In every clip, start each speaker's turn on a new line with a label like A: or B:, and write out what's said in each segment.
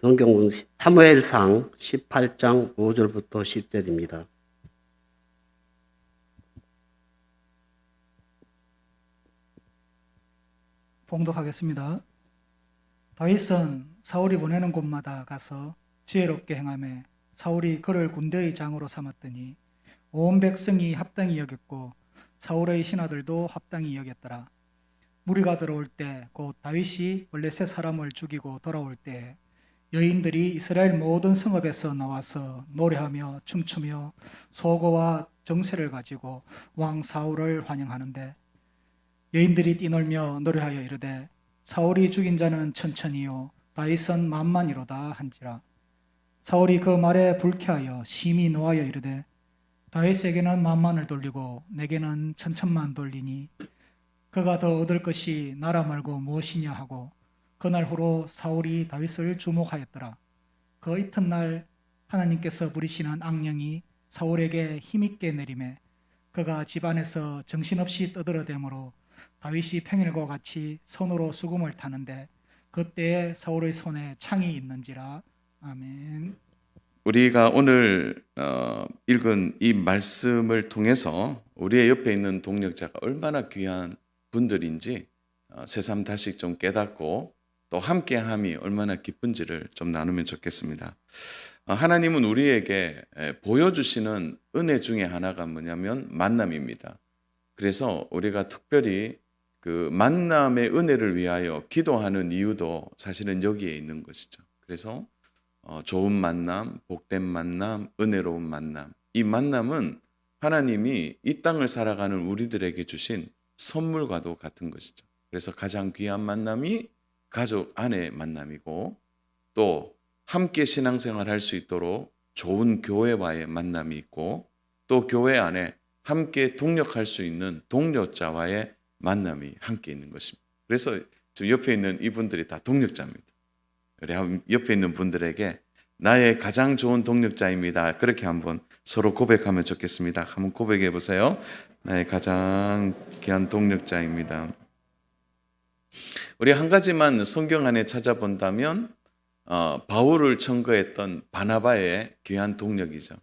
A: 성경은 사무엘상 18장 5절부터 10절입니다.
B: 봉독하겠습니다. 다윗은 사울이 보내는 곳마다 가서 지혜롭게 행하며 사울이 그를 군대의 장으로 삼았더니 온 백성이 합당히 여겼고 사울의 신하들도 합당히 여겼더라. 무리가 들어올 때 곧 다윗이 블레셋 사람을 죽이고 돌아올 때 여인들이 이스라엘 모든 성읍에서 나와서 노래하며 춤추며 소고와 정세를 가지고 왕 사울을 환영하는데 여인들이 뛰놀며 노래하여 이르되 사울이 죽인 자는 천천히요 다윗은 만만이로다 한지라. 사울이 그 말에 불쾌하여 심히 노하여 이르되 다윗에게는 만만을 돌리고 내게는 천천만 돌리니 그가 더 얻을 것이 나라 말고 무엇이냐 하고 그날 후로 사울이 다윗을 주목하였더라. 그 이튿날 하나님께서 부리시는 악령이 사울에게 힘있게 내리매 그가 집안에서 정신없이 떠들어대므로 다윗이 평일과 같이 손으로 수금을 타는데 그때에 사울의 손에 창이 있는지라. 아멘.
C: 우리가 오늘 읽은 이 말씀을 통해서 우리의 옆에 있는 동력자가 얼마나 귀한 분들인지 새삼 다시 좀 깨닫고 또 함께함이 얼마나 기쁜지를 좀 나누면 좋겠습니다. 하나님은 우리에게 보여주시는 은혜 중에 하나가 뭐냐면 만남입니다. 그래서 우리가 특별히 그 만남의 은혜를 위하여 기도하는 이유도 사실은 여기에 있는 것이죠. 그래서 좋은 만남, 복된 만남, 은혜로운 만남. 이 만남은 하나님이 이 땅을 살아가는 우리들에게 주신 선물과도 같은 것이죠. 그래서 가장 귀한 만남이 가족 안의 만남이고 또 함께 신앙생활 할 수 있도록 좋은 교회와의 만남이 있고 또 교회 안에 함께 동력할 수 있는 동력자와의 만남이 함께 있는 것입니다. 그래서 지금 옆에 있는 이분들이 다 동력자입니다. 우리 옆에 있는 분들에게 나의 가장 좋은 동력자입니다. 그렇게 한번 서로 고백하면 좋겠습니다. 한번 고백해 보세요. 나의 가장 귀한 동력자입니다. 우리 한 가지만 성경 안에 찾아본다면 바울을 청거했던 바나바의 귀한 동력이죠.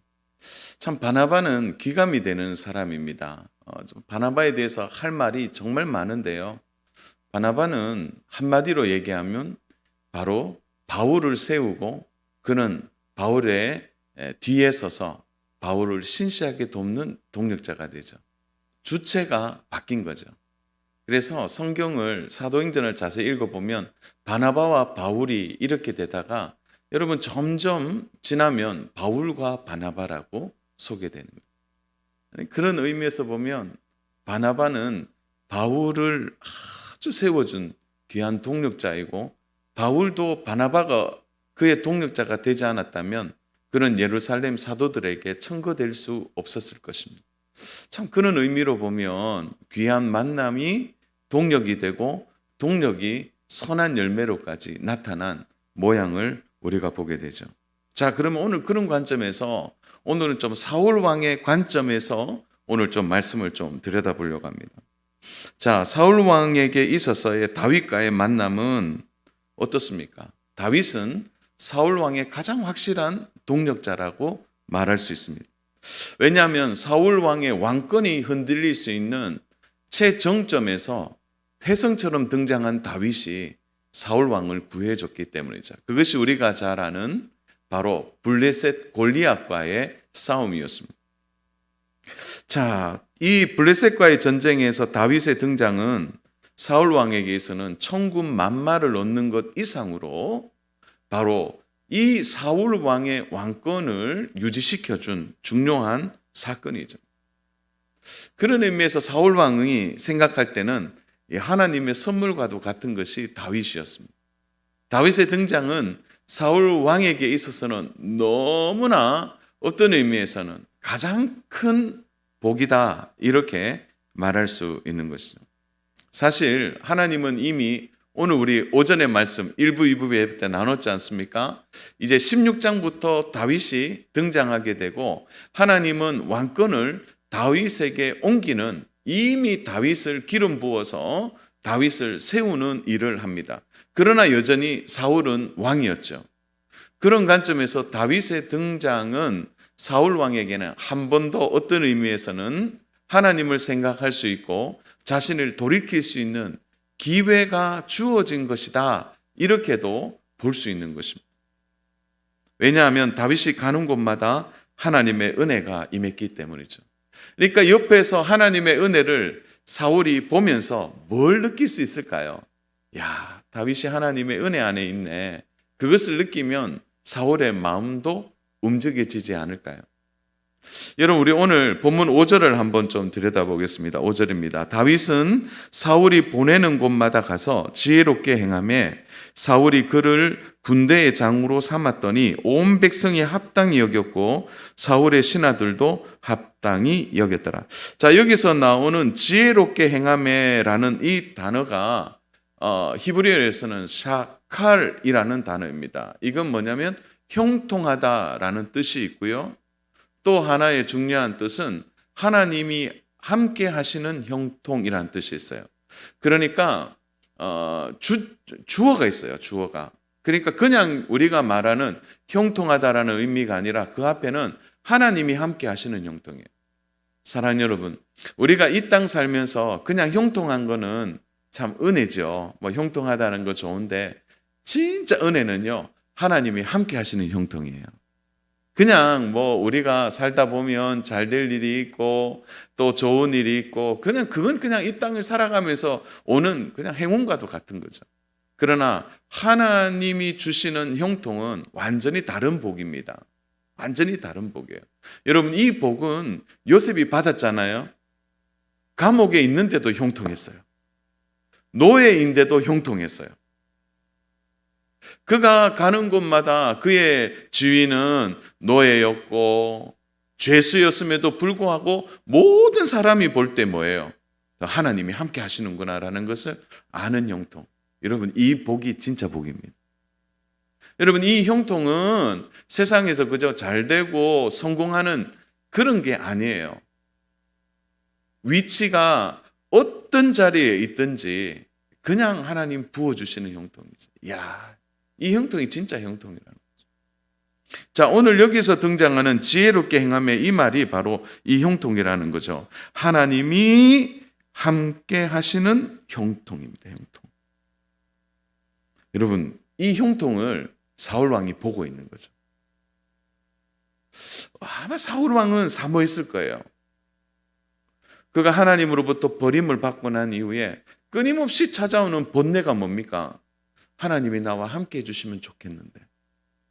C: 참 바나바는 귀감이 되는 사람입니다. 바나바에 대해서 할 말이 정말 많은데요. 바나바는 한마디로 얘기하면 바로 바울을 세우고 그는 바울의 뒤에 서서 바울을 신실하게 돕는 동력자가 되죠. 주체가 바뀐 거죠. 그래서 성경을 사도행전을 자세히 읽어보면 바나바와 바울이 이렇게 되다가 여러분 점점 지나면 바울과 바나바라고 소개되는 거예요. 그런 의미에서 보면 바나바는 바울을 아주 세워준 귀한 동력자이고 바울도 바나바가 그의 동력자가 되지 않았다면 그는 예루살렘 사도들에게 청거될 수 없었을 것입니다. 참 그런 의미로 보면 귀한 만남이 동력이 되고 동력이 선한 열매로까지 나타난 모양을 우리가 보게 되죠. 자, 그러면 오늘 그런 관점에서 오늘은 좀 사울 왕의 관점에서 오늘 좀 말씀을 좀 들여다보려고 합니다. 자, 사울 왕에게 있어서의 다윗과의 만남은 어떻습니까? 다윗은 사울 왕의 가장 확실한 동력자라고 말할 수 있습니다. 왜냐하면 사울 왕의 왕권이 흔들릴 수 있는 최정점에서 태성처럼 등장한 다윗이 사울 왕을 구해줬기 때문이죠. 그것이 우리가 잘 아는 바로 블레셋 골리앗과의 싸움이었습니다. 자, 이 블레셋과의 전쟁에서 다윗의 등장은 사울 왕에게서는 천군 만마를 얻는 것 이상으로 바로 이 사울 왕의 왕권을 유지시켜준 중요한 사건이죠. 그런 의미에서 사울 왕이 생각할 때는 하나님의 선물과도 같은 것이 다윗이었습니다. 다윗의 등장은 사울 왕에게 있어서는 너무나 어떤 의미에서는 가장 큰 복이다 이렇게 말할 수 있는 것이죠. 사실 하나님은 이미 오늘 우리 오전의 말씀 1부, 2부 때 나눴지 않습니까? 이제 16장부터 다윗이 등장하게 되고 하나님은 왕권을 다윗에게 옮기는 이미 다윗을 기름 부어서 다윗을 세우는 일을 합니다. 그러나 여전히 사울은 왕이었죠. 그런 관점에서 다윗의 등장은 사울 왕에게는 한 번 더 어떤 의미에서는 하나님을 생각할 수 있고 자신을 돌이킬 수 있는 기회가 주어진 것이다. 이렇게도 볼 수 있는 것입니다. 왜냐하면 다윗이 가는 곳마다 하나님의 은혜가 임했기 때문이죠. 그러니까 옆에서 하나님의 은혜를 사울이 보면서 뭘 느낄 수 있을까요? 야, 다윗이 하나님의 은혜 안에 있네. 그것을 느끼면 사울의 마음도 움직여지지 않을까요? 여러분, 우리 오늘 본문 5절을 한번 좀 들여다보겠습니다. 5절입니다. 다윗은 사울이 보내는 곳마다 가서 지혜롭게 행하며 사울이 그를 군대의 장으로 삼았더니 온 백성이 합당히 여겼고 사울의 신하들도 합당히 여겼더라. 자, 여기서 나오는 지혜롭게 행하며라는 이 단어가 히브리어에서는 샤칼이라는 단어입니다. 이건 뭐냐면 형통하다라는 뜻이 있고요. 또 하나의 중요한 뜻은 하나님이 함께 하시는 형통이라는 뜻이 있어요. 그러니까 주어가 있어요. 주어가. 그러니까 그냥 우리가 말하는 형통하다라는 의미가 아니라 그 앞에는 하나님이 함께 하시는 형통이에요. 사랑하는 여러분, 우리가 이 땅 살면서 그냥 형통한 거는 참 은혜죠. 뭐 형통하다는 거 좋은데 진짜 은혜는요, 하나님이 함께 하시는 형통이에요. 그냥 뭐 우리가 살다 보면 잘 될 일이 있고 또 좋은 일이 있고 그건 그냥 이 땅을 살아가면서 오는 그냥 행운과도 같은 거죠. 그러나 하나님이 주시는 형통은 완전히 다른 복입니다. 완전히 다른 복이에요. 여러분, 이 복은 요셉이 받았잖아요. 감옥에 있는데도 형통했어요. 노예인데도 형통했어요. 그가 가는 곳마다 그의 지위는 노예였고 죄수였음에도 불구하고 모든 사람이 볼 때 뭐예요? 하나님이 함께 하시는구나라는 것을 아는 형통. 여러분, 이 복이 진짜 복입니다. 여러분, 이 형통은 세상에서 그저 잘 되고 성공하는 그런 게 아니에요. 위치가 어떤 자리에 있든지 그냥 하나님 부어주시는 형통이죠. 이야, 이 형통이 진짜 형통이라는 거죠. 자, 오늘 여기서 등장하는 지혜롭게 행하며 이 말이 바로 이 형통이라는 거죠. 하나님이 함께 하시는 형통입니다. 형통. 여러분, 이 형통을 사울 왕이 보고 있는 거죠. 아마 사울 왕은 사모했을 거예요. 그가 하나님으로부터 버림을 받고 난 이후에 끊임없이 찾아오는 번뇌가 뭡니까? 하나님이 나와 함께 해주시면 좋겠는데.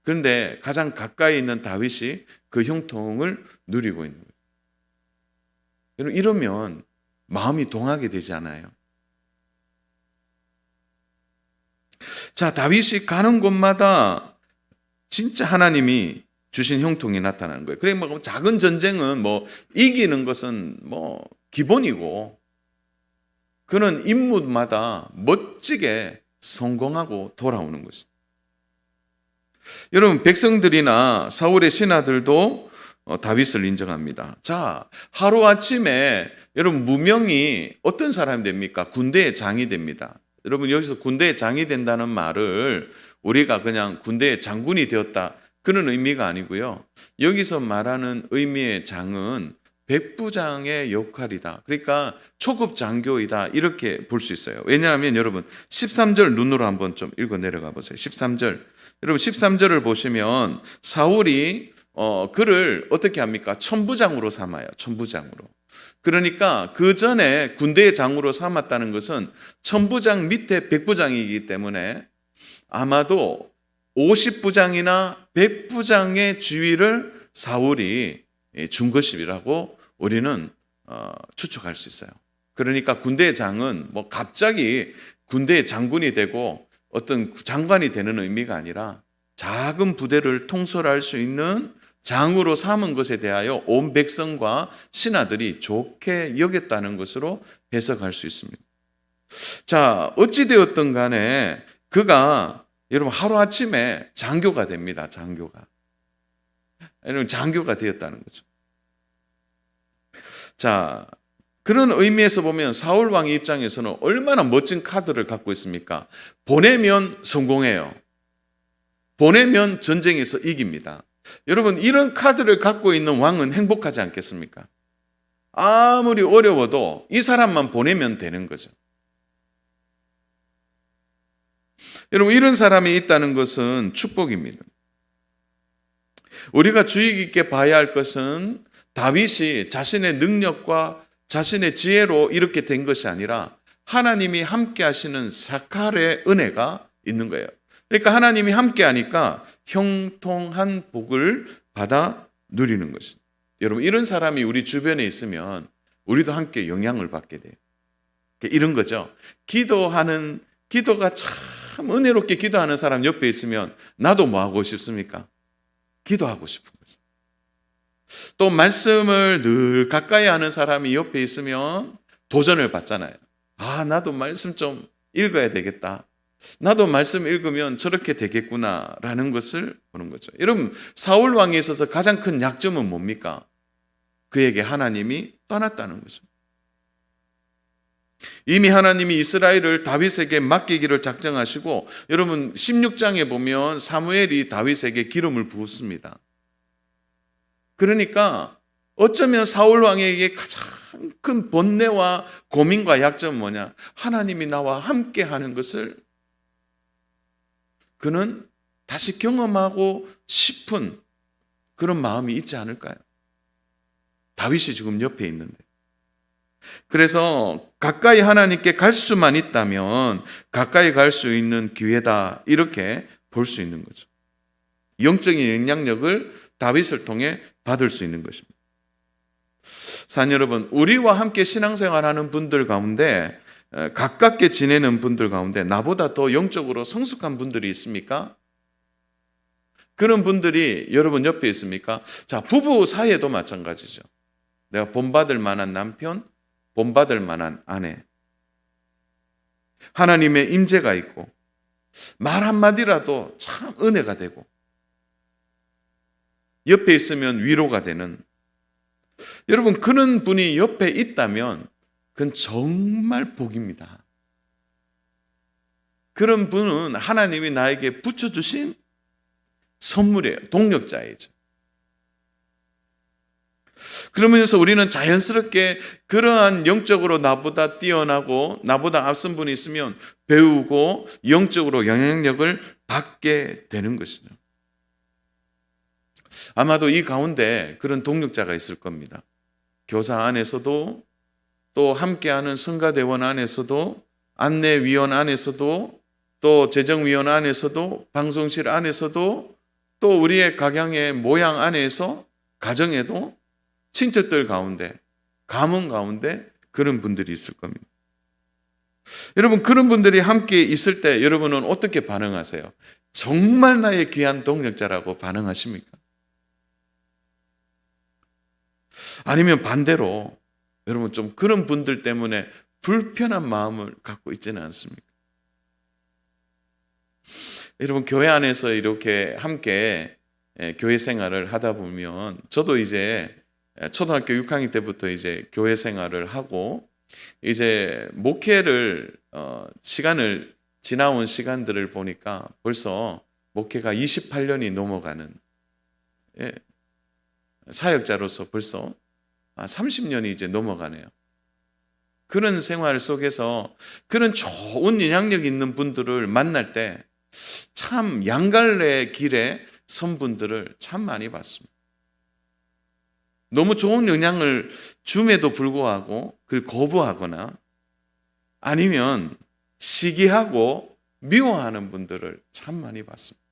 C: 그런데 가장 가까이 있는 다윗이 그 형통을 누리고 있는 거예요. 여러분, 이러면 마음이 동하게 되지 않아요? 자, 다윗이 가는 곳마다 진짜 하나님이 주신 형통이 나타나는 거예요. 그래, 뭐 작은 전쟁은 뭐 이기는 것은 뭐 기본이고, 그는 임무마다 멋지게 성공하고 돌아오는 것입니다. 여러분, 백성들이나 사울의 신하들도 다윗을 인정합니다. 자, 하루아침에 여러분 무명이 어떤 사람이 됩니까? 군대의 장이 됩니다. 여러분, 여기서 군대의 장이 된다는 말을 우리가 그냥 군대의 장군이 되었다 그런 의미가 아니고요. 여기서 말하는 의미의 장은 백부장의 역할이다. 그러니까 초급 장교이다. 이렇게 볼 수 있어요. 왜냐하면 여러분 13절 눈으로 한번 좀 읽어 내려가 보세요. 13절. 여러분 13절을 보시면 사울이 그를 어떻게 합니까? 천부장으로 삼아요. 천부장으로. 그러니까 그 전에 군대의 장으로 삼았다는 것은 천부장 밑에 백부장이기 때문에 아마도 50부장이나 100부장의 지위를 사울이 준 것이라고 우리는 추측할 수 있어요. 그러니까 군대의 장은 뭐 갑자기 군대의 장군이 되고 어떤 장관이 되는 의미가 아니라 작은 부대를 통솔할 수 있는 장으로 삼은 것에 대하여 온 백성과 신하들이 좋게 여겼다는 것으로 해석할 수 있습니다. 자, 어찌되었든 간에 그가 여러분 하루아침에 장교가 됩니다. 장교가. 여러분 장교가 되었다는 거죠. 자, 그런 의미에서 보면 사울 왕의 입장에서는 얼마나 멋진 카드를 갖고 있습니까? 보내면 성공해요. 보내면 전쟁에서 이깁니다. 여러분, 이런 카드를 갖고 있는 왕은 행복하지 않겠습니까? 아무리 어려워도 이 사람만 보내면 되는 거죠. 여러분, 이런 사람이 있다는 것은 축복입니다. 우리가 주의 깊게 봐야 할 것은 다윗이 자신의 능력과 자신의 지혜로 이렇게 된 것이 아니라 하나님이 함께 하시는 사칼의 은혜가 있는 거예요. 그러니까 하나님이 함께 하니까 형통한 복을 받아 누리는 것입니다. 여러분, 이런 사람이 우리 주변에 있으면 우리도 함께 영향을 받게 돼요. 이런 거죠. 기도가 참 은혜롭게 기도하는 사람 옆에 있으면 나도 뭐 하고 싶습니까? 기도하고 싶은 거죠. 또 말씀을 늘 가까이 하는 사람이 옆에 있으면 도전을 받잖아요. 나도 말씀 좀 읽어야 되겠다. 나도 말씀 읽으면 저렇게 되겠구나라는 것을 보는 거죠. 여러분, 사울 왕에 있어서 가장 큰 약점은 뭡니까? 그에게 하나님이 떠났다는 거죠. 이미 하나님이 이스라엘을 다윗에게 맡기기를 작정하시고, 여러분 16장에 보면 사무엘이 다윗에게 기름을 부었습니다. 그러니까 어쩌면 사울 왕에게 가장 큰 번뇌와 고민과 약점은 뭐냐? 하나님이 나와 함께 하는 것을 그는 다시 경험하고 싶은 그런 마음이 있지 않을까요? 다윗이 지금 옆에 있는데. 그래서 가까이 하나님께 갈 수만 있다면 가까이 갈 수 있는 기회다, 이렇게 볼 수 있는 거죠. 영적인 영향력을 다윗을 통해 받을 수 있는 것입니다. 사랑 여러분, 우리와 함께 신앙생활하는 분들 가운데, 가깝게 지내는 분들 가운데 나보다 더 영적으로 성숙한 분들이 있습니까? 그런 분들이 여러분 옆에 있습니까? 자, 부부 사이에도 마찬가지죠. 내가 본받을 만한 남편, 본받을 만한 아내, 하나님의 임재가 있고 말 한마디라도 참 은혜가 되고 옆에 있으면 위로가 되는, 여러분 그런 분이 옆에 있다면 그건 정말 복입니다. 그런 분은 하나님이 나에게 붙여주신 선물이에요. 동력자이죠. 그러면서 우리는 자연스럽게 그러한 영적으로 나보다 뛰어나고 나보다 앞선 분이 있으면 배우고 영적으로 영향력을 받게 되는 것이죠. 아마도 이 가운데 그런 동력자가 있을 겁니다. 교사 안에서도, 또 함께하는 성가대원 안에서도, 안내위원 안에서도, 또 재정위원 안에서도, 방송실 안에서도, 또 우리의 각양의 모양 안에서, 가정에도, 친척들 가운데, 가문 가운데 그런 분들이 있을 겁니다. 여러분, 그런 분들이 함께 있을 때 여러분은 어떻게 반응하세요? 정말 나의 귀한 동력자라고 반응하십니까? 아니면 반대로 여러분 좀 그런 분들 때문에 불편한 마음을 갖고 있지는 않습니까? 여러분, 교회 안에서 이렇게 함께 교회 생활을 하다 보면, 저도 이제 초등학교 6학년 때부터 이제 교회 생활을 하고 이제 목회를 시간을 지나온 시간들을 보니까 벌써 목회가 28년이 넘어가는, 사역자로서 벌써 30년이 이제 넘어가네요. 그런 생활 속에서 그런 좋은 영향력 있는 분들을 만날 때 참 양갈래 길에 선 분들을 참 많이 봤습니다. 너무 좋은 영향을 줌에도 불구하고 그걸 거부하거나 아니면 시기하고 미워하는 분들을 참 많이 봤습니다.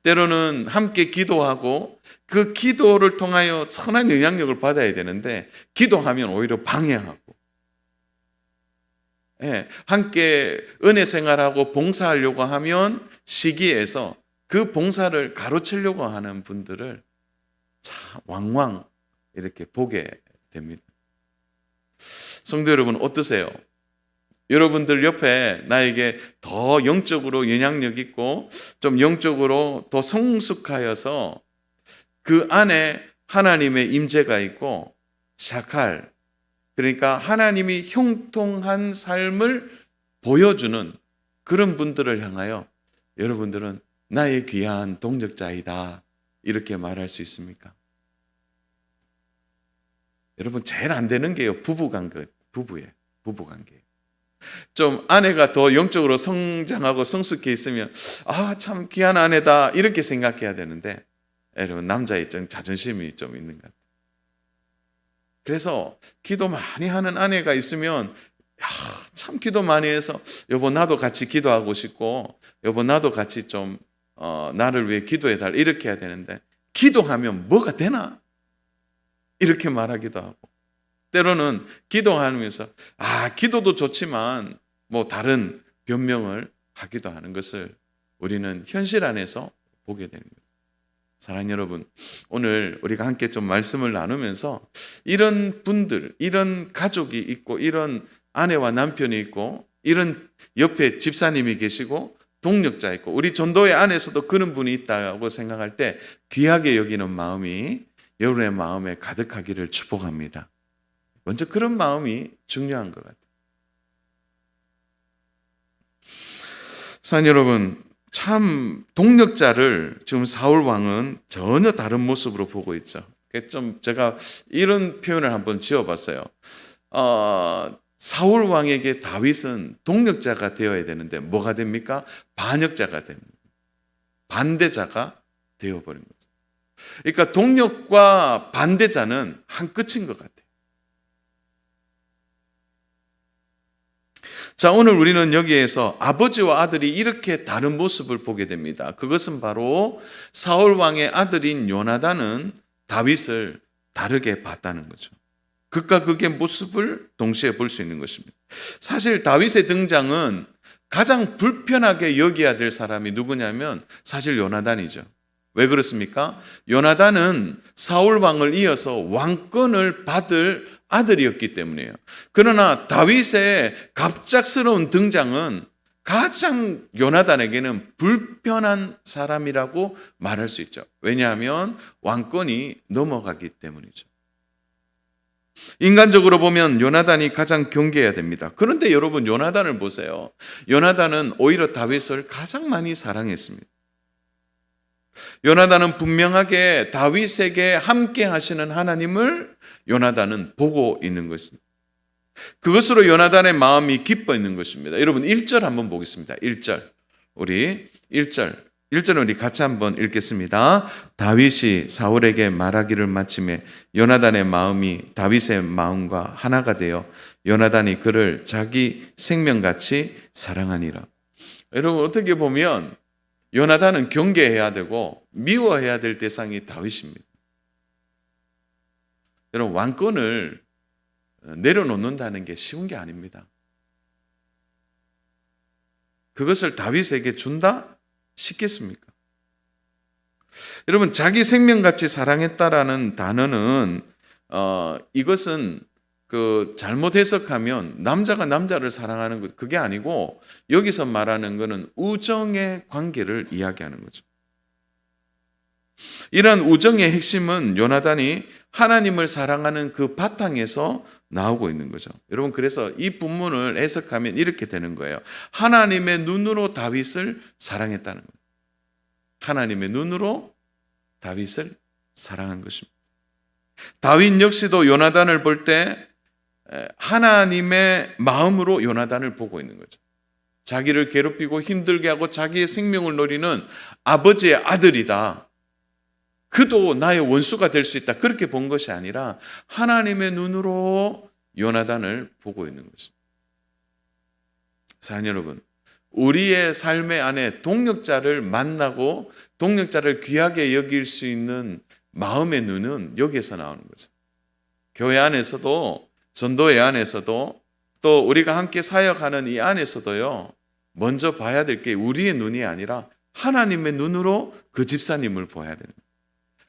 C: 때로는 함께 기도하고 그 기도를 통하여 선한 영향력을 받아야 되는데 기도하면 오히려 방해하고, 함께 은혜 생활하고 봉사하려고 하면 시기에서 그 봉사를 가로채려고 하는 분들을 참 왕왕 이렇게 보게 됩니다. 성도 여러분, 어떠세요? 여러분들 옆에 나에게 더 영적으로 영향력 있고 좀 영적으로 더 성숙하여서 그 안에 하나님의 임재가 있고 샤칼, 그러니까 하나님이 형통한 삶을 보여주는 그런 분들을 향하여 여러분들은 나의 귀한 동력자이다 이렇게 말할 수 있습니까? 여러분 제일 안 되는 게요 부부관계. 좀 아내가 더 영적으로 성장하고 성숙해 있으면 참 귀한 아내다 이렇게 생각해야 되는데 여러분 남자의 좀 자존심이 좀 있는 것 같아요. 그래서 기도 많이 하는 아내가 있으면 참 기도 많이 해서 여보 나도 같이 기도하고 싶고 여보 나도 같이 좀 나를 위해 기도해 달라 이렇게 해야 되는데 기도하면 뭐가 되나? 이렇게 말하기도 하고 때로는 기도하면서 기도도 좋지만 뭐 다른 변명을 하기도 하는 것을 우리는 현실 안에서 보게 되는 거죠. 사랑하는 여러분, 오늘 우리가 함께 좀 말씀을 나누면서 이런 분들, 이런 가족이 있고 이런 아내와 남편이 있고 이런 옆에 집사님이 계시고 동력자 있고 우리 전도회 안에서도 그런 분이 있다고 생각할 때 귀하게 여기는 마음이 여러분의 마음에 가득하기를 축복합니다. 먼저 그런 마음이 중요한 것 같아요. 사랑하는 여러분, 참 동력자를 지금 사울 왕은 전혀 다른 모습으로 보고 있죠. 좀 제가 이런 표현을 한번 지어봤어요. 사울 왕에게 다윗은 동력자가 되어야 되는데 뭐가 됩니까? 반역자가 됩니다. 반대자가 되어버린 거죠. 그러니까 동력과 반대자는 한 끝인 것 같아요. 자, 오늘 우리는 여기에서 아버지와 아들이 이렇게 다른 모습을 보게 됩니다. 그것은 바로 사울 왕의 아들인 요나단은 다윗을 다르게 봤다는 거죠. 극과 극의 모습을 동시에 볼 수 있는 것입니다. 사실 다윗의 등장은 가장 불편하게 여겨야 될 사람이 누구냐면 사실 요나단이죠. 왜 그렇습니까? 요나단은 사울 왕을 이어서 왕권을 받을 아들이었기 때문이에요. 그러나 다윗의 갑작스러운 등장은 가장 요나단에게는 불편한 사람이라고 말할 수 있죠. 왜냐하면 왕권이 넘어가기 때문이죠. 인간적으로 보면 요나단이 가장 경계해야 됩니다. 그런데 여러분 요나단을 보세요. 요나단은 오히려 다윗을 가장 많이 사랑했습니다. 요나단은 분명하게 다윗에게 함께 하시는 하나님을 요나단은 보고 있는 것입니다. 그것으로 요나단의 마음이 기뻐 있는 것입니다. 여러분 1절 한번 보겠습니다. 1절 우리 1절 우리 같이 한번 읽겠습니다. 다윗이 사울에게 말하기를 마침에 요나단의 마음이 다윗의 마음과 하나가 되어 요나단이 그를 자기 생명같이 사랑하니라. 여러분 어떻게 보면 요나단은 경계해야 되고 미워해야 될 대상이 다윗입니다. 여러분 왕권을 내려놓는다는 게 쉬운 게 아닙니다. 그것을 다윗에게 준다? 쉽겠습니까? 여러분 자기 생명같이 사랑했다라는 단어는 이것은 잘못 해석하면 남자가 남자를 사랑하는 것 그게 아니고 여기서 말하는 것은 우정의 관계를 이야기하는 거죠. 이런 우정의 핵심은 요나단이 하나님을 사랑하는 그 바탕에서 나오고 있는 거죠. 여러분 그래서 이 본문을 해석하면 이렇게 되는 거예요. 하나님의 눈으로 다윗을 사랑했다는 거예요. 하나님의 눈으로 다윗을 사랑한 것입니다. 다윗 역시도 요나단을 볼 때 하나님의 마음으로 요나단을 보고 있는 거죠. 자기를 괴롭히고 힘들게 하고 자기의 생명을 노리는 아버지의 아들이다. 그도 나의 원수가 될 수 있다. 그렇게 본 것이 아니라 하나님의 눈으로 요나단을 보고 있는 것입니다. 사랑하는 여러분, 우리의 삶의 안에 동력자를 만나고 동력자를 귀하게 여길 수 있는 마음의 눈은 여기에서 나오는 거죠. 교회 안에서도 전도회 안에서도 또 우리가 함께 사역하는 이 안에서도요. 먼저 봐야 될 게 우리의 눈이 아니라 하나님의 눈으로 그 집사님을 봐야 되는 거예요.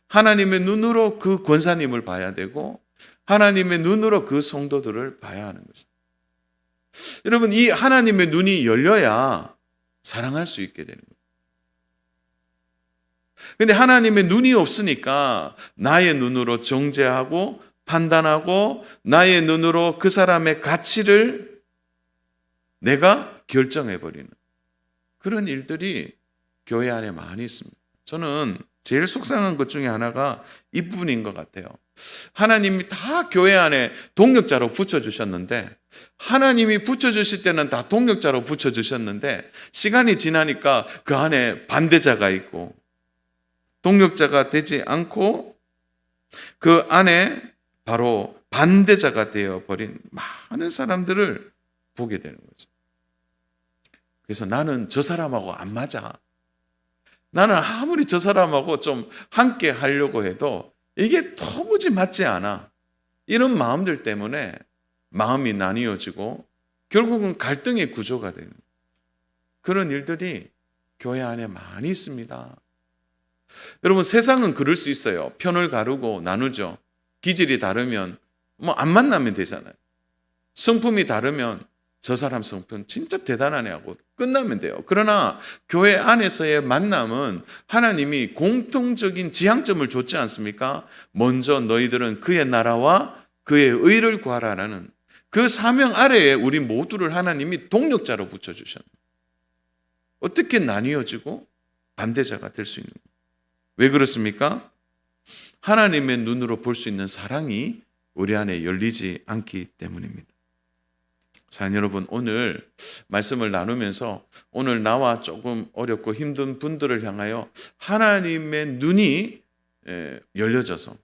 C: 하나님의 눈으로 그 권사님을 봐야 되고 하나님의 눈으로 그 성도들을 봐야 하는 거죠. 여러분 이 하나님의 눈이 열려야 사랑할 수 있게 되는 거예요. 그런데 하나님의 눈이 없으니까 나의 눈으로 정죄하고 판단하고 나의 눈으로 그 사람의 가치를 내가 결정해버리는 그런 일들이 교회 안에 많이 있습니다. 저는 제일 속상한 것 중에 하나가 이 부분인 것 같아요. 하나님이 다 교회 안에 동력자로 붙여주셨는데, 하나님이 붙여주실 때는 다 동력자로 붙여주셨는데, 시간이 지나니까 그 안에 반대자가 있고, 동력자가 되지 않고 그 안에 바로 반대자가 되어버린 많은 사람들을 보게 되는 거죠. 그래서 나는 저 사람하고 안 맞아. 나는 아무리 저 사람하고 좀 함께 하려고 해도 이게 도무지 맞지 않아. 이런 마음들 때문에 마음이 나뉘어지고 결국은 갈등의 구조가 되는 그런 일들이 교회 안에 많이 있습니다. 여러분, 세상은 그럴 수 있어요. 편을 가르고 나누죠. 기질이 다르면 뭐 안 만나면 되잖아요. 성품이 다르면 저 사람 성품 진짜 대단하네 하고 끝나면 돼요. 그러나 교회 안에서의 만남은 하나님이 공통적인 지향점을 줬지 않습니까? 먼저 너희들은 그의 나라와 그의 의를 구하라라는 그 사명 아래에 우리 모두를 하나님이 동력자로 붙여주셨어요. 어떻게 나뉘어지고 반대자가 될 수 있는 거예요? 왜 그렇습니까? 하나님의 눈으로 볼 수 있는 사랑이 우리 안에 열리지 않기 때문입니다. 사랑하는 여러분, 오늘 말씀을 나누면서 오늘 나와 조금 어렵고 힘든 분들을 향하여 하나님의 눈이 열려져서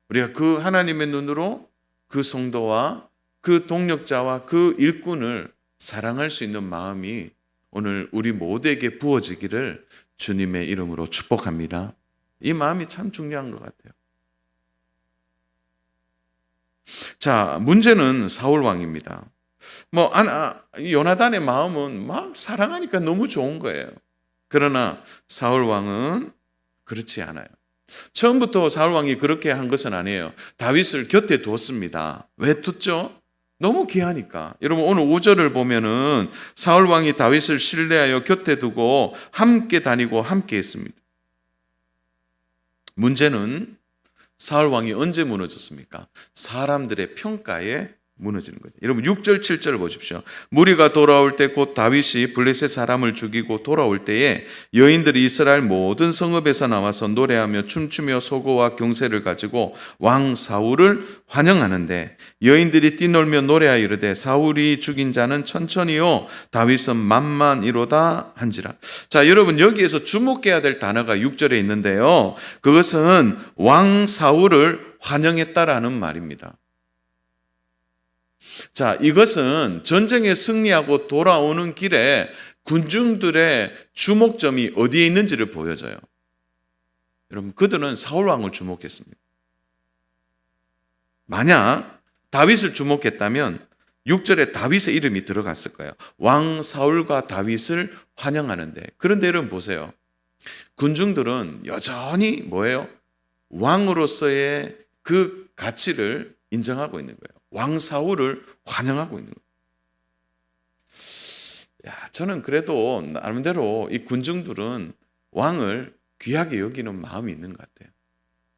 C: 우리가 그 하나님의 눈으로 그 성도와 그 동력자와 그 일꾼을 사랑할 수 있는 마음이 오늘 우리 모두에게 부어지기를 주님의 이름으로 축복합니다. 이 마음이 참 중요한 것 같아요. 자, 문제는 사울 왕입니다. 요나단의 마음은 막 사랑하니까 너무 좋은 거예요. 그러나 사울 왕은 그렇지 않아요. 처음부터 사울 왕이 그렇게 한 것은 아니에요. 다윗을 곁에 두었습니다. 왜 뒀죠? 너무 귀하니까. 여러분, 오늘 5절을 보면은 사울 왕이 다윗을 신뢰하여 곁에 두고 함께 다니고 함께 했습니다. 문제는 사울 왕이 언제 무너졌습니까? 사람들의 평가에 무너지는 거죠. 여러분, 6절 7절 보십시오. 무리가 돌아올 때 곧 다윗이 블레셋 사람을 죽이고 돌아올 때에 여인들이 이스라엘 모든 성읍에서 나와서 노래하며 춤추며 소고와 경세를 가지고 왕 사울을 환영하는데 여인들이 뛰놀며 노래하여 이르되 사울이 죽인 자는 천천히요 다윗은 만만이로다 한지라. 자, 여러분, 여기에서 주목해야 될 단어가 6절에 있는데요, 그것은 왕 사울을 환영했다라는 말입니다. 자, 이것은 전쟁에 승리하고 돌아오는 길에 군중들의 주목점이 어디에 있는지를 보여줘요. 여러분, 그들은 사울 왕을 주목했습니다. 만약 다윗을 주목했다면 6절에 다윗의 이름이 들어갔을 거예요. 왕 사울과 다윗을 환영하는데, 그런데 여러분 보세요. 군중들은 여전히 뭐예요? 왕으로서의 그 가치를 인정하고 있는 거예요. 왕 사울을 환영하고 있는 거예요. 저는 그래도 나름대로 이 군중들은 왕을 귀하게 여기는 마음이 있는 것 같아요.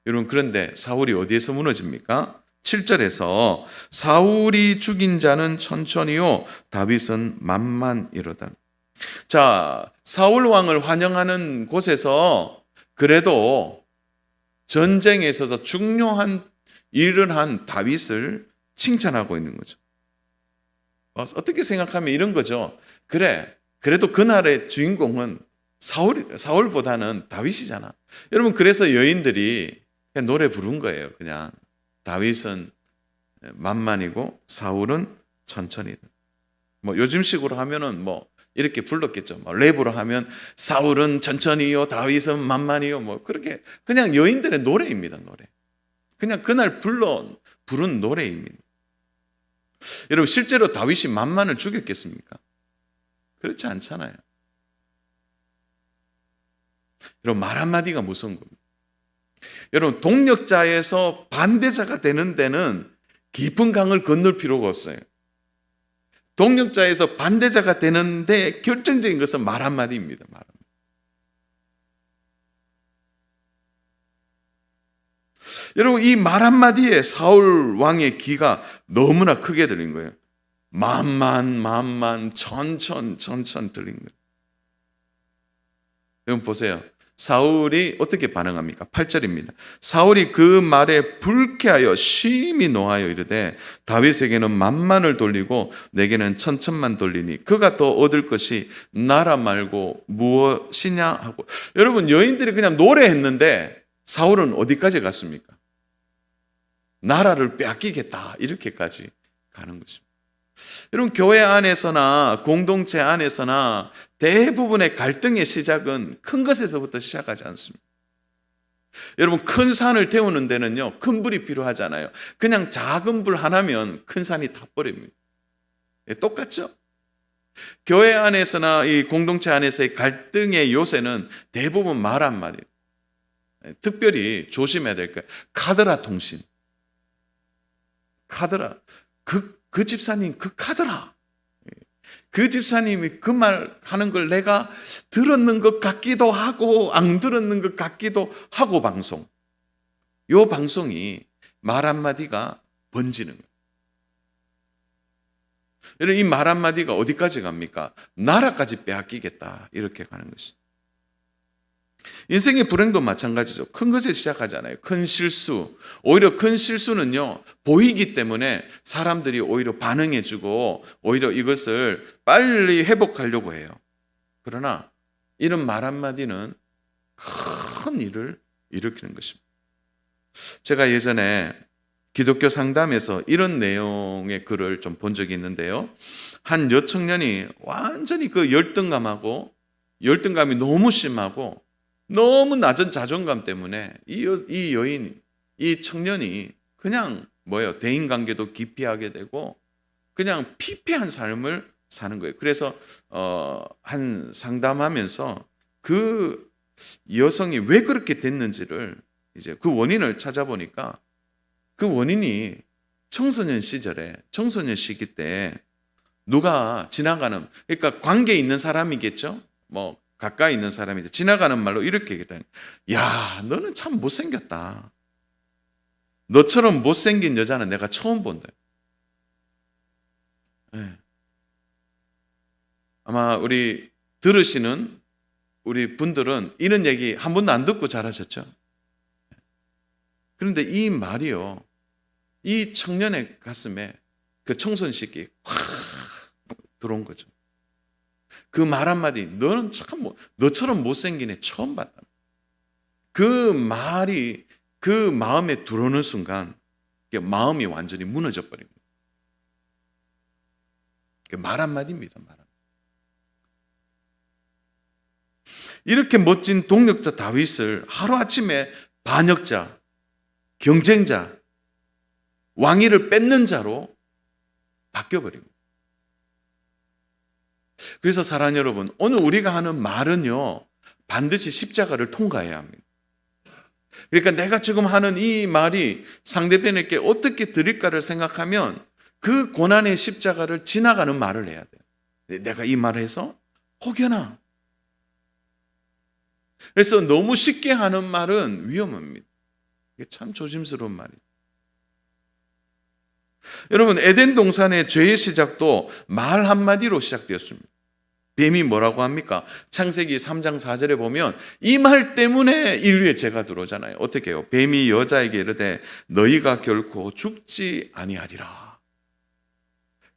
C: 여러분, 그런데 사울이 어디에서 무너집니까? 7절에서 사울이 죽인 자는 천천히요 다윗은 만만이로다. 자, 사울 왕을 환영하는 곳에서 그래도 전쟁에 있어서 중요한 일을 한 다윗을 칭찬하고 있는 거죠. 어떻게 생각하면 이런 거죠. 그래, 그래도 그날의 주인공은 사울보다는 다윗이잖아. 여러분, 그래서 여인들이 그냥 노래 부른 거예요. 그냥 다윗은 만만이고 사울은 천천히. 요즘식으로 하면은 이렇게 불렀겠죠. 랩으로 하면 사울은 천천히요, 다윗은 만만히요. 그렇게 그냥 여인들의 노래입니다. 노래. 그냥 그날 부른 노래입니다. 여러분, 실제로 다윗이 만만을 죽였겠습니까? 그렇지 않잖아요. 여러분, 말 한마디가 무서운 겁니다. 여러분, 동력자에서 반대자가 되는 데는 깊은 강을 건널 필요가 없어요. 동력자에서 반대자가 되는데 결정적인 것은 말 한마디입니다. 말 한마디. 여러분, 이 말 한마디에 사울 왕의 기가 너무나 크게 들린 거예요. 만만 천천 들린 거예요. 여러분 보세요. 사울이 어떻게 반응합니까? 8절입니다. 사울이 그 말에 불쾌하여 심히 노하여 이르되 다윗에게는 만만을 돌리고 내게는 천천만 돌리니 그가 더 얻을 것이 나라 말고 무엇이냐 하고. 여러분, 여인들이 그냥 노래했는데 사울은 어디까지 갔습니까? 나라를 빼앗기겠다 이렇게까지 가는 것입니다. 여러분, 교회 안에서나 공동체 안에서나 대부분의 갈등의 시작은 큰 것에서부터 시작하지 않습니다. 여러분, 큰 산을 태우는 데는요, 큰 불이 필요하잖아요. 그냥 작은 불 하나면 큰 산이 다 버립니다. 똑같죠? 교회 안에서나 이 공동체 안에서의 갈등의 요새는 대부분 말 한마디. 특별히 조심해야 될 거예요. 카더라 통신. 카더라. 그 집사님 그 카더라. 그 집사님이 그 말 하는 걸 내가 들었는 것 같기도 하고 안 들었는 것 같기도 하고 방송. 요 방송이 말 한마디가 번지는 거예요. 여러분, 이 말 한마디가 어디까지 갑니까? 나라까지 빼앗기겠다 이렇게 가는 것이죠. 인생의 불행도 마찬가지죠. 큰 것에 시작하잖아요. 큰 실수. 오히려 큰 실수는요, 보이기 때문에 사람들이 오히려 반응해주고 오히려 이것을 빨리 회복하려고 해요. 그러나 이런 말 한마디는 큰 일을 일으키는 것입니다. 제가 예전에 기독교 상담에서 이런 내용의 글을 좀 본 적이 있는데요. 한 여청년이 완전히 그 열등감이 너무 심하고 너무 낮은 자존감 때문에 이 여인, 이 청년이 그냥 대인관계도 기피하게 되고 그냥 피폐한 삶을 사는 거예요. 그래서 한 상담하면서 그 여성이 왜 그렇게 됐는지를 이제 그 원인을 찾아보니까 그 원인이 청소년 시기 때 누가 지나가는, 그러니까 관계에 있는 사람이겠죠. 가까이 있는 사람이 지나가는 말로 이렇게 얘기했다. 야, 너는 참 못생겼다. 너처럼 못생긴 여자는 내가 처음 본다. 네. 아마 우리 들으시는 우리 분들은 이런 얘기 한 번도 안 듣고 자라셨죠. 그런데 이 말이요, 이 청년의 가슴에 그 청선식이 확 들어온 거죠. 그 말 한마디, 너는 참 너처럼 못생긴 애 처음 봤다. 그 말이 그 마음에 들어오는 순간 마음이 완전히 무너져 버립니다. 말 한마디입니다. 말 한마디. 이렇게 멋진 동력자 다윗을 하루아침에 반역자, 경쟁자, 왕위를 뺏는 자로 바뀌어버립니다. 그래서 사랑하는 여러분, 오늘 우리가 하는 말은요, 반드시 십자가를 통과해야 합니다. 그러니까 내가 지금 하는 이 말이 상대편에게 어떻게 드릴까를 생각하면 그 고난의 십자가를 지나가는 말을 해야 돼요. 내가 이 말을 해서 혹여나. 그래서 너무 쉽게 하는 말은 위험합니다. 이게 참 조심스러운 말이에요. 여러분, 에덴 동산의 죄의 시작도 말 한마디로 시작되었습니다. 뱀이 뭐라고 합니까? 창세기 3장 4절에 보면 이 말 때문에 인류의 죄가 들어오잖아요. 어떻게 해요? 뱀이 여자에게 이르되 너희가 결코 죽지 아니하리라.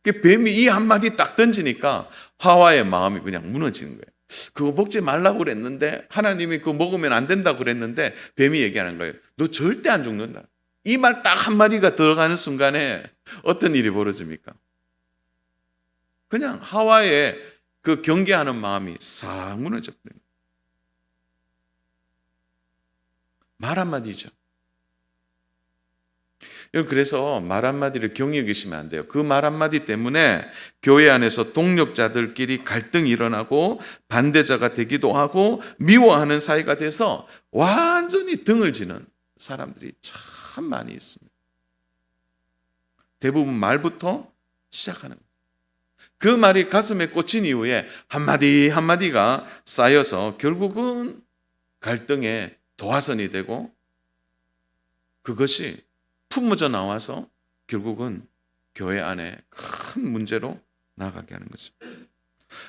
C: 뱀이 이 한마디 딱 던지니까 하와의 마음이 그냥 무너지는 거예요. 그거 먹지 말라고 그랬는데, 하나님이 그거 먹으면 안 된다고 그랬는데 뱀이 얘기하는 거예요. 너 절대 안 죽는다. 이 말 딱 한마디가 들어가는 순간에 어떤 일이 벌어집니까? 그냥 하와의 그 경계하는 마음이 싹 무너져 버립니다. 말 한마디죠. 그래서 말 한마디를 경히 여기시면 안 돼요. 그 말 한마디 때문에 교회 안에서 동력자들끼리 갈등이 일어나고 반대자가 되기도 하고 미워하는 사이가 돼서 완전히 등을 지는 사람들이 참 많이 있습니다. 대부분 말부터 시작하는 거예요. 그 말이 가슴에 꽂힌 이후에 한마디 한마디가 쌓여서 결국은 갈등의 도화선이 되고 그것이 품어져 나와서 결국은 교회 안에 큰 문제로 나가게 하는 거죠.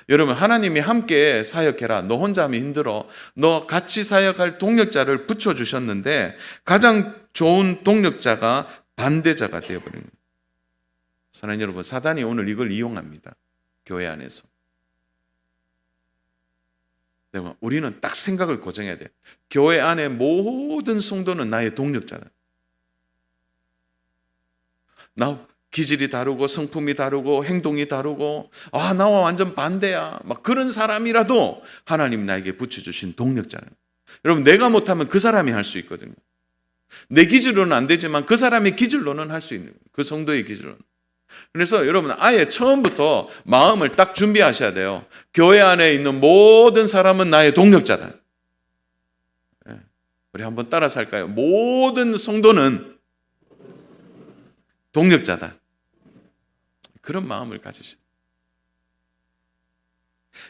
C: 여러분, 하나님이 함께 사역해라. 너 혼자 하면 힘들어. 너 같이 사역할 동력자를 붙여주셨는데 가장 좋은 동력자가 반대자가 되어버립니다. 사랑하는 여러분, 사단이 오늘 이걸 이용합니다. 교회 안에서. 우리는 딱 생각을 고정해야 돼요. 교회 안에 모든 성도는 나의 동력자다. 나 기질이 다르고 성품이 다르고 행동이 다르고 나와 완전 반대야. 막 그런 사람이라도 하나님 나에게 붙여주신 동력자는. 여러분, 내가 못하면 그 사람이 할 수 있거든요. 내 기질로는 안 되지만 그 사람의 기질로는 할 수 있는 거예요. 그 성도의 기질로는. 그래서 여러분, 아예 처음부터 마음을 딱 준비하셔야 돼요. 교회 안에 있는 모든 사람은 나의 동력자다. 우리 한번 따라서 할까요? 모든 성도는 동력자다. 그런 마음을 가지셔야 돼요.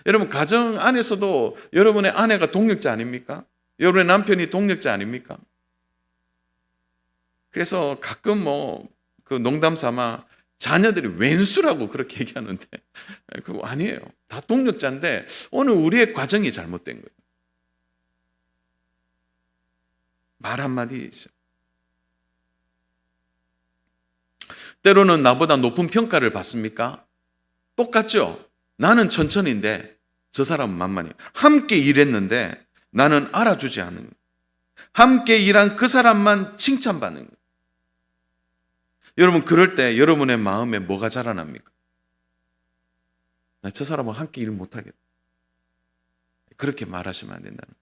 C: 여러분, 가정 안에서도 여러분의 아내가 동력자 아닙니까? 여러분의 남편이 동력자 아닙니까? 그래서 가끔 그 농담 삼아 자녀들이 왼수라고 그렇게 얘기하는데 그거 아니에요. 다 동력자인데 오늘 우리의 과정이 잘못된 거예요. 말 한마디. 때로는 나보다 높은 평가를 받습니까? 똑같죠? 나는 천천히인데 저 사람은 만만해요. 함께 일했는데 나는 알아주지 않는 거예요. 함께 일한 그 사람만 칭찬받는 거예요. 여러분, 그럴 때 여러분의 마음에 뭐가 자라납니까? 저 사람은 함께 일 못하겠다. 그렇게 말하시면 안 된다는 거예요.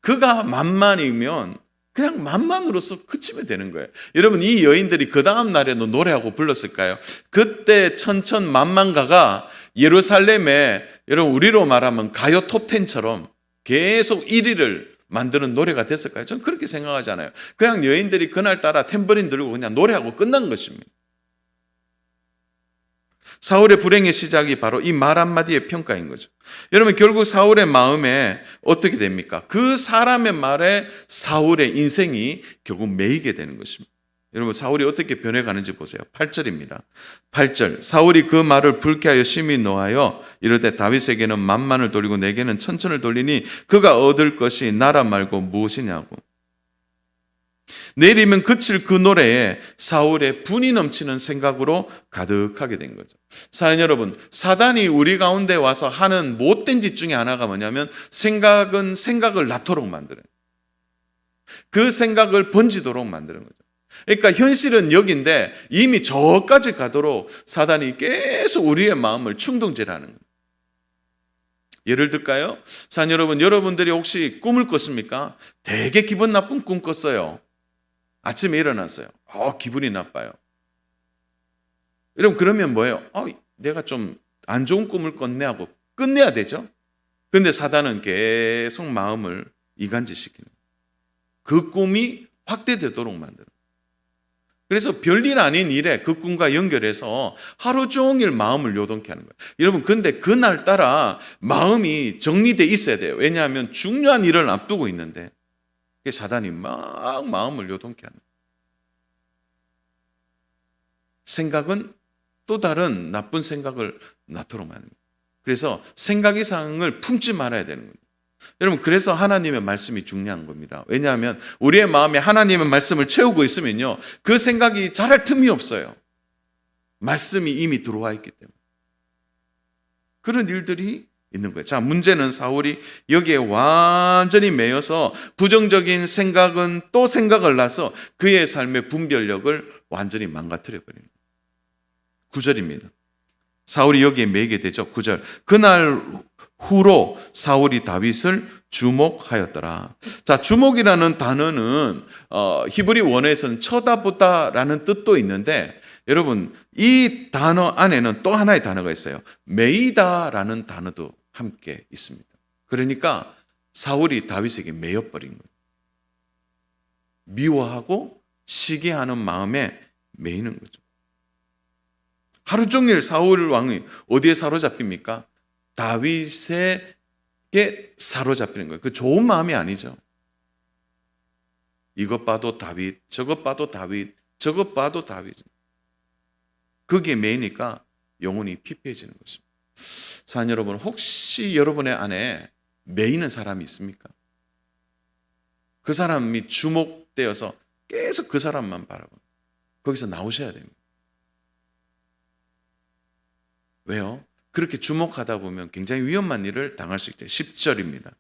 C: 그가 만만이면 그냥 만만으로서 그치면 되는 거예요. 여러분, 이 여인들이 그 다음 날에도 노래하고 불렀을까요? 그때 천천만만가가 예루살렘에, 여러분 우리로 말하면 가요 톱10처럼 계속 1위를 만드는 노래가 됐을까요? 저는 그렇게 생각하잖아요. 그냥 여인들이 그날따라 탬버린 들고 그냥 노래하고 끝난 것입니다. 사울의 불행의 시작이 바로 이 말 한마디의 평가인 거죠. 여러분, 결국 사울의 마음에 어떻게 됩니까? 그 사람의 말에 사울의 인생이 결국 매이게 되는 것입니다. 여러분, 사울이 어떻게 변해가는지 보세요. 8절입니다. 8절, 사울이 그 말을 불쾌하여 심히 노하여 이르되 다윗에게는 만만을 돌리고 내게는 천천을 돌리니 그가 얻을 것이 나라 말고 무엇이냐고. 내일이면 그칠 그 노래에 사울의 분이 넘치는 생각으로 가득하게 된 거죠. 사랑하는 여러분, 사단이 우리 가운데 와서 하는 못된 짓 중에 하나가 뭐냐면 생각은 생각을 낳도록 만드는, 그 생각을 번지도록 만드는 거죠. 그러니까 현실은 여기인데 이미 저까지 가도록 사단이 계속 우리의 마음을 충동질하는 거예요. 예를 들까요? 사랑하는 여러분, 여러분들이 혹시 꿈을 꿨습니까? 되게 기분 나쁜 꿈 꿨어요. 아침에 일어났어요. 기분이 나빠요. 여러분, 그러면 뭐예요? 내가 좀 안 좋은 꿈을 꿨네 하고 끝내야 되죠? 근데 사단은 계속 마음을 이간질시키는 거예요. 그 꿈이 확대되도록 만드는 거예요. 그래서 별일 아닌 일에 그 꿈과 연결해서 하루 종일 마음을 요동케 하는 거예요. 여러분, 근데 그날따라 마음이 정리돼 있어야 돼요. 왜냐하면 중요한 일을 앞두고 있는데 사단이 막 마음을 요동케 하는 거예요. 생각은 또 다른 나쁜 생각을 낳도록 하는 거예요. 그래서 생각 이상을 품지 말아야 되는 거예요. 여러분, 그래서 하나님의 말씀이 중요한 겁니다. 왜냐하면 우리의 마음에 하나님의 말씀을 채우고 있으면요, 그 생각이 자랄 틈이 없어요. 말씀이 이미 들어와 있기 때문에. 그런 일들이 있는 거예요. 자, 문제는 사울이 여기에 완전히 매여서 부정적인 생각은 또 생각을 낳아서 그의 삶의 분별력을 완전히 망가뜨려 버립니다. 9절입니다. 사울이 여기에 매이게 되죠. 9절. 그날 후로 사울이 다윗을 주목하였더라. 자, 주목이라는 단어는 히브리 원어에서는 쳐다보다라는 뜻도 있는데, 여러분, 이 단어 안에는 또 하나의 단어가 있어요. 매이다라는 단어도 함께 있습니다. 그러니까 사울이 다윗에게 매여버린 거예요. 미워하고 시기하는 마음에 매이는 거죠. 하루 종일 사울 왕이 어디에 사로잡힙니까? 다윗에게 사로잡히는 거예요. 그 좋은 마음이 아니죠. 이것 봐도 다윗, 저것 봐도 다윗, 저것 봐도 다윗. 거기에 매이니까 영혼이 피폐해지는 것입니다. 사랑 여러분, 혹시 여러분의 안에 매이는 사람이 있습니까? 그 사람이 주목되어서 계속 그 사람만 바라보고 거기서 나오셔야 됩니다. 왜요? 그렇게 주목하다 보면 굉장히 위험한 일을 당할 수 있대요. 10절입니다.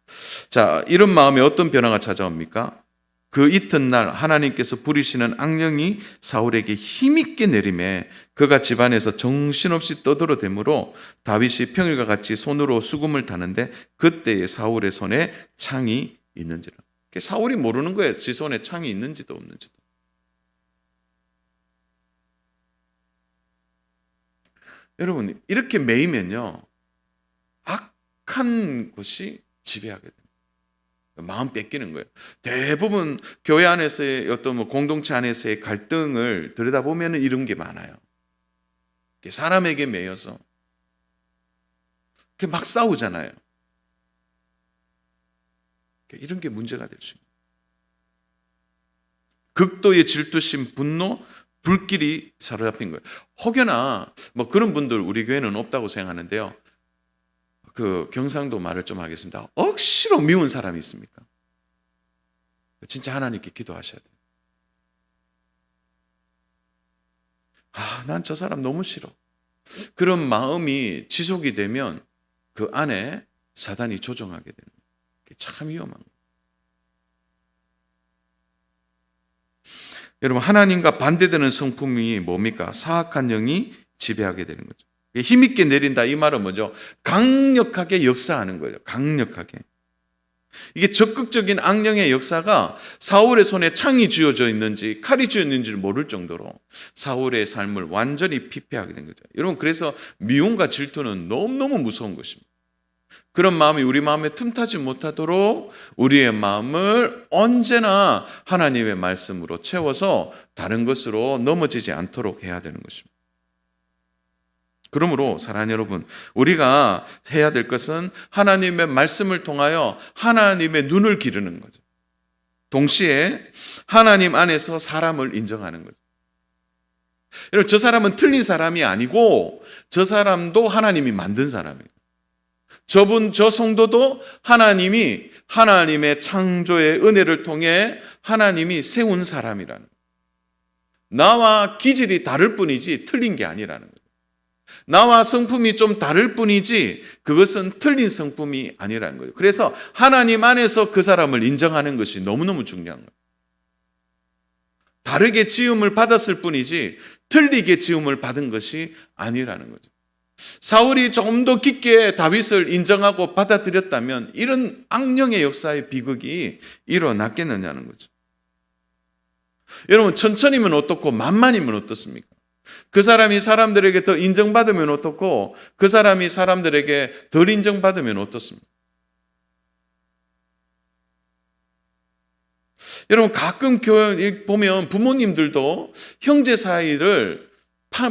C: 자, 이런 마음에 어떤 변화가 찾아옵니까? 그 이튿날 하나님께서 부리시는 악령이 사울에게 힘있게 내림에 그가 집안에서 정신없이 떠들어대므로 다윗이 평일과 같이 손으로 수금을 타는데 그때에 사울의 손에 창이 있는지라. 사울이 모르는 거예요. 지 손에 창이 있는지도 없는지도. 여러분, 이렇게 매이면요, 악한 것이 지배하게 됩니다. 마음 뺏기는 거예요. 대부분 교회 안에서의 어떤 공동체 안에서의 갈등을 들여다보면 이런 게 많아요. 사람에게 매여서 막 싸우잖아요. 이런 게 문제가 될 수 있습니다. 극도의 질투심, 분노, 불길이 사로잡힌 거예요. 혹여나 그런 분들 우리 교회는 없다고 생각하는데요. 그 경상도 말을 좀 하겠습니다. 억지로 미운 사람이 있습니까? 진짜 하나님께 기도하셔야 돼요. 난 저 사람 너무 싫어. 그런 마음이 지속이 되면 그 안에 사단이 조종하게 되는 거예요. 그게 참 위험한 거예요. 여러분, 하나님과 반대되는 성품이 뭡니까? 사악한 영이 지배하게 되는 거죠. 힘있게 내린다 이 말은 뭐죠? 강력하게 역사하는 거예요. 강력하게. 이게 적극적인 악령의 역사가 사울의 손에 창이 쥐어져 있는지 칼이 쥐어 있는지를 모를 정도로 사울의 삶을 완전히 피폐하게 된 거죠. 여러분, 그래서 미움과 질투는 너무너무 무서운 것입니다. 그런 마음이 우리 마음에 틈타지 못하도록 우리의 마음을 언제나 하나님의 말씀으로 채워서 다른 것으로 넘어지지 않도록 해야 되는 것입니다. 그러므로 사랑하는 여러분, 우리가 해야 될 것은 하나님의 말씀을 통하여 하나님의 눈을 기르는 거죠. 동시에 하나님 안에서 사람을 인정하는 거죠. 여러분, 저 사람은 틀린 사람이 아니고 저 사람도 하나님이 만든 사람이에요. 저 성도도 하나님이 하나님의 창조의 은혜를 통해 하나님이 세운 사람이라는 거예요. 나와 기질이 다를 뿐이지 틀린 게 아니라는 거예요. 나와 성품이 좀 다를 뿐이지 그것은 틀린 성품이 아니라는 거예요. 그래서 하나님 안에서 그 사람을 인정하는 것이 너무너무 중요한 거예요. 다르게 지음을 받았을 뿐이지 틀리게 지음을 받은 것이 아니라는 거죠. 사울이 조금 더 깊게 다윗을 인정하고 받아들였다면 이런 악령의 역사의 비극이 일어났겠느냐는 거죠. 여러분, 천천히면 어떻고 만만히면 어떻습니까? 그 사람이 사람들에게 더 인정받으면 어떻고 그 사람이 사람들에게 덜 인정받으면 어떻습니까? 여러분, 가끔 교회 보면 부모님들도 형제 사이를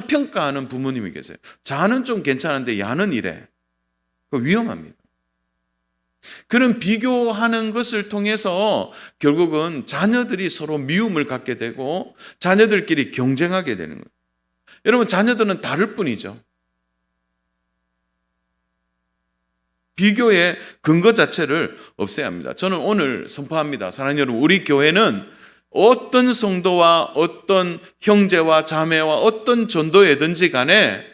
C: 평가하는 부모님이 계세요. 자는 좀 괜찮은데 야는 이래. 그거 위험합니다. 그런 비교하는 것을 통해서 결국은 자녀들이 서로 미움을 갖게 되고 자녀들끼리 경쟁하게 되는 거예요. 여러분, 자녀들은 다를 뿐이죠. 비교의 근거 자체를 없애야 합니다. 저는 오늘 선포합니다. 사랑하는 여러분, 우리 교회는 어떤 성도와 어떤 형제와 자매와 어떤 전도회든지 간에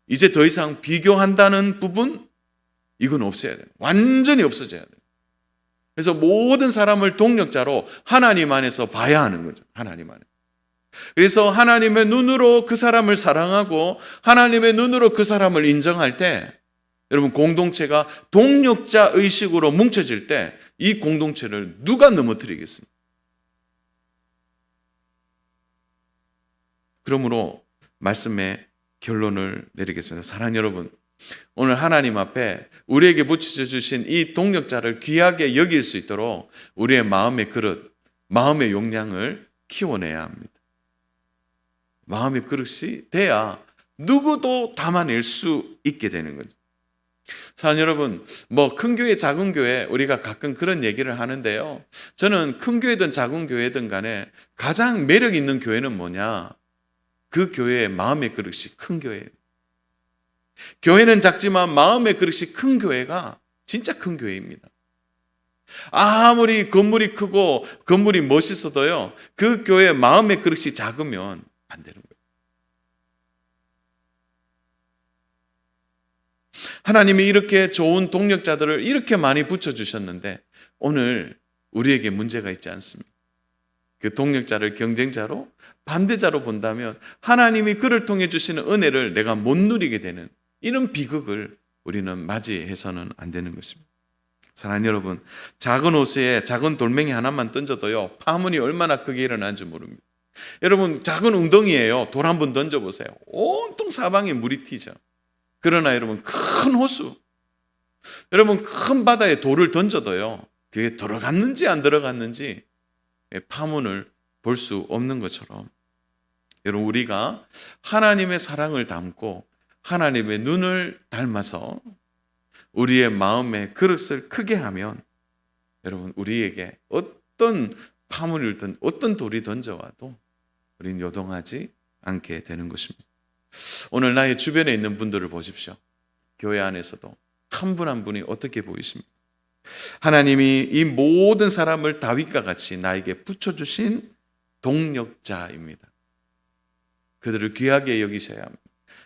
C: 이제 더 이상 비교한다는 부분, 이건 없애야 돼요. 완전히 없어져야 돼요. 그래서 모든 사람을 동력자로 하나님 안에서 봐야 하는 거죠. 하나님 안에. 그래서 하나님의 눈으로 그 사람을 사랑하고 하나님의 눈으로 그 사람을 인정할 때 여러분, 공동체가 동력자 의식으로 뭉쳐질 때 이 공동체를 누가 넘어뜨리겠습니까? 그러므로 말씀의 결론을 내리겠습니다. 사랑하는 여러분, 오늘 하나님 앞에 우리에게 붙여 주신 이 동력자를 귀하게 여길 수 있도록 우리의 마음의 그릇, 마음의 용량을 키워내야 합니다. 마음의 그릇이 돼야 누구도 담아낼 수 있게 되는 거죠. 사랑하는 여러분, 큰 교회, 작은 교회 우리가 가끔 그런 얘기를 하는데요. 저는 큰 교회든 작은 교회든 간에 가장 매력 있는 교회는 뭐냐? 그 교회의 마음의 그릇이 큰 교회예요. 교회는 작지만 마음의 그릇이 큰 교회가 진짜 큰 교회입니다. 아무리 건물이 크고 건물이 멋있어도요, 그 교회 마음의 그릇이 작으면 안 되는 거예요. 하나님이 이렇게 좋은 동력자들을 이렇게 많이 붙여주셨는데 오늘 우리에게 문제가 있지 않습니까? 그 동력자를 경쟁자로, 반대자로 본다면 하나님이 그를 통해 주시는 은혜를 내가 못 누리게 되는 이런 비극을 우리는 맞이해서는 안 되는 것입니다. 사랑하는 여러분, 작은 호수에 작은 돌멩이 하나만 던져도요, 파문이 얼마나 크게 일어나는지 모릅니다. 여러분, 작은 웅덩이에요. 돌 한번 던져보세요. 온통 사방에 물이 튀죠. 그러나 여러분, 큰 호수, 여러분 큰 바다에 돌을 던져도요, 그게 들어갔는지 안 들어갔는지 파문을 볼 수 없는 것처럼, 여러분 우리가 하나님의 사랑을 담고 하나님의 눈을 닮아서 우리의 마음의 그릇을 크게 하면 여러분 우리에게 어떤 파문이든 어떤 돌이 던져와도 우리는 요동하지 않게 되는 것입니다. 오늘 나의 주변에 있는 분들을 보십시오. 교회 안에서도 한 분 한 분이 어떻게 보이십니까? 하나님이 이 모든 사람을 다윗과 같이 나에게 붙여주신 동력자입니다. 그들을 귀하게 여기셔야 합니다.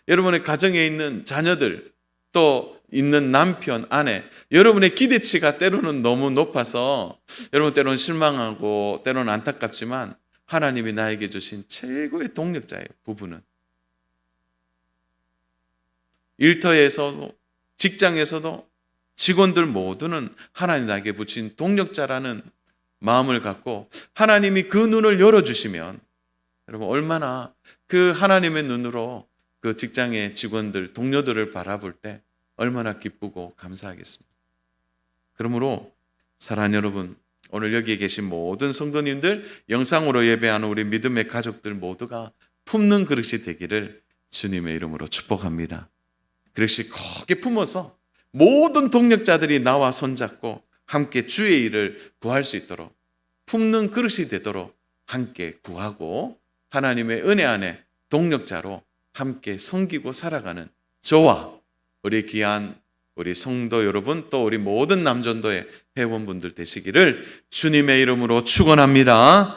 C: 여러분의 가정에 있는 자녀들, 또 있는 남편, 아내, 여러분의 기대치가 때로는 너무 높아서 여러분 때로는 실망하고 때로는 안타깝지만 하나님이 나에게 주신 최고의 동력자예요. 부부는 일터에서도 직장에서도 직원들 모두는 하나님 나에게 붙인 동력자라는 마음을 갖고 하나님이 그 눈을 열어주시면 여러분 얼마나 그 하나님의 눈으로 그 직장의 직원들, 동료들을 바라볼 때 얼마나 기쁘고 감사하겠습니까? 그러므로 사랑하는 여러분, 오늘 여기에 계신 모든 성도님들, 영상으로 예배하는 우리 믿음의 가족들 모두가 품는 그릇이 되기를 주님의 이름으로 축복합니다. 그릇이 크게 품어서 모든 동력자들이 나와 손잡고 함께 주의 일을 구할 수 있도록 품는 그릇이 되도록 함께 구하고 하나님의 은혜 안에 동력자로 함께 섬기고 살아가는 저와 우리 귀한 우리 성도 여러분, 또 우리 모든 남전도의 회원분들 되시기를 주님의 이름으로 축원합니다.